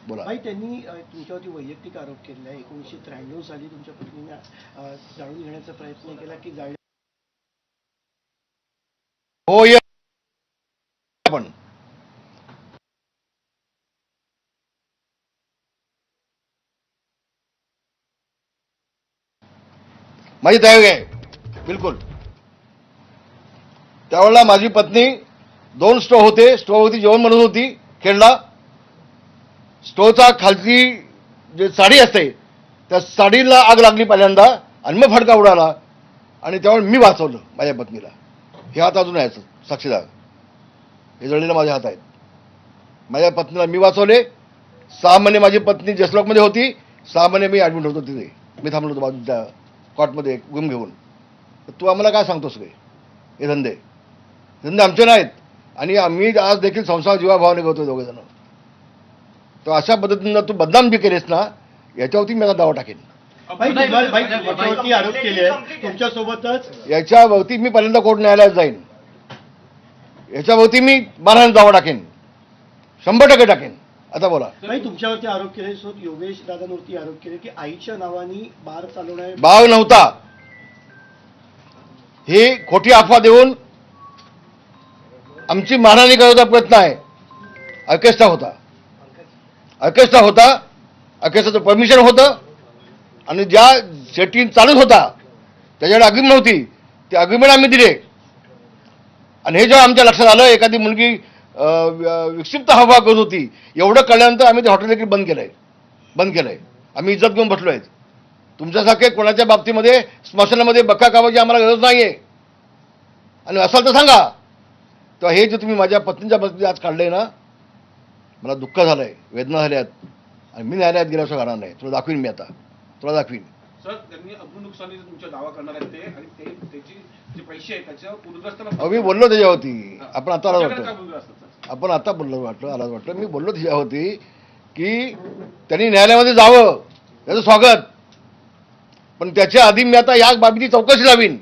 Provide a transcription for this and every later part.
बोला. भाई, त्यांनी तुमच्यावरती वैयक्तिक आरोप केलेला आहे. 1993 साली तुमच्या पत्नीने जाणून घेण्याचा प्रयत्न केला की जाळी. हो, ये आपण माझी तयारी आहे बिलकुल. त्यावेळेला माझी पत्नी 2 स्टोव्ह होते, स्टोव्हवरती जेवण बनवत होती खेळला. स्टोव्हचा खालची जे साडी असते त्या साडीला आग लागली पहिल्यांदा आणि मग फडका उडाला आणि त्यावेळी मी वाचवलं माझ्या पत्नीला. हे हात अजून आहे साक्षीदार, हे जळलेले माझे हात आहेत. माझ्या पत्नीला मी वाचवले. 6 महिने माझी पत्नी जसलॉकमध्ये होती, 6 महिने मी ॲडमिट होतो तिथे. मी थांबलो होतो बाजूच्या कॉटमध्ये गुम घेऊन. तू आम्हाला काय सांगतोस रे? हे धंदे आमचे नाहीत आणि आम्ही आज देखील संसार जीवाभावाने करतो दोघे जण. तर अशा पद्धतीनं तू बदनाम बी केलेस ना, याच्यावरती मी आता दावा टाकेन. तुमच्यावरती आरोप केले आहेत तुमच्यासोबतच. याच्यावरती मी पहिल्यांदा कोर्ट न्यायालयात जाईन. याच्यावरती मी 12 दावा टाकेन, 100% टाकेन. आता बोला. भाई, तुमच्यावरती आरोप केले, योगेश दादांवरती आरोप केले की आईच्या नावाने बार चालवणार. बाव नव्हता, ही खोटी अफवा देऊन आमची मारहाणी करायचा प्रयत्न आहे. ऑर्केस्ट्रा होता, ऑर्केस्ट्राचं परमिशन होतं आणि ज्या सेटिंग चालूच होता त्याच्याकडे अग्रीमेंट होती, ती अग्रीमेंट आम्ही दिले. आणि हे जेव्हा आमच्या लक्षात आलं एखादी मुलगी विक्षिप्त हावभाव करत होती, एवढं कळल्यानंतर आम्ही ते हॉटेल देखील बंद केलंय. आम्ही इज्जत घेऊन बसलो आहेत. तुमच्यासारखे कोणाच्या बाबतीमध्ये स्मशानामध्ये बक्का कामाची आम्हाला गरज नाहीये. आणि असाल तर सांगा. तेव्हा हे जे तुम्ही माझ्या पत्नीच्या बाबतीत आज काढलंय ना, मला दुःख झालंय, वेदना झाल्यात आणि मी न्यायालयात गेल्याशिवाय राहणार नाही. तुला दाखवीन मी आता, सर, त्यांनी अब्रू नुकसानीचा तुमचा दावा करणार आहेत ते, आणि त्याची जे पैसे आहेत त्याच्यावर पूरग्रस्तांना. मी बोललो त्याच्यावरती. आपण आता आलाच काय वाटतं, बोलू असतात? आपण आता बोललो आलाच वाटतं. मी बोललो त्याच्यावरती की त्यांनी न्यायालयामध्ये जावं, त्याचं स्वागत. पण त्याच्या आधी मी आता या बाबीची चौकशी लावीन.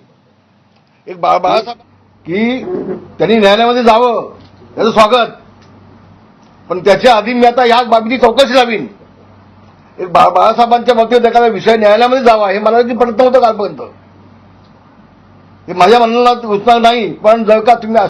एक बाळासाहेब की त्यांनी न्यायालयामध्ये जावं, त्याचं स्वागत. पण त्याच्या आधी मी आता या बाबीची चौकशी लावीन. एक बाळासाहेबांच्या बाबतीत एखादा विषय न्यायालयामध्ये जावा हे मला पडत नव्हतं कालपर्यंत. हे माझ्या मनाला घुसणार नाही. पण जर का तुम्ही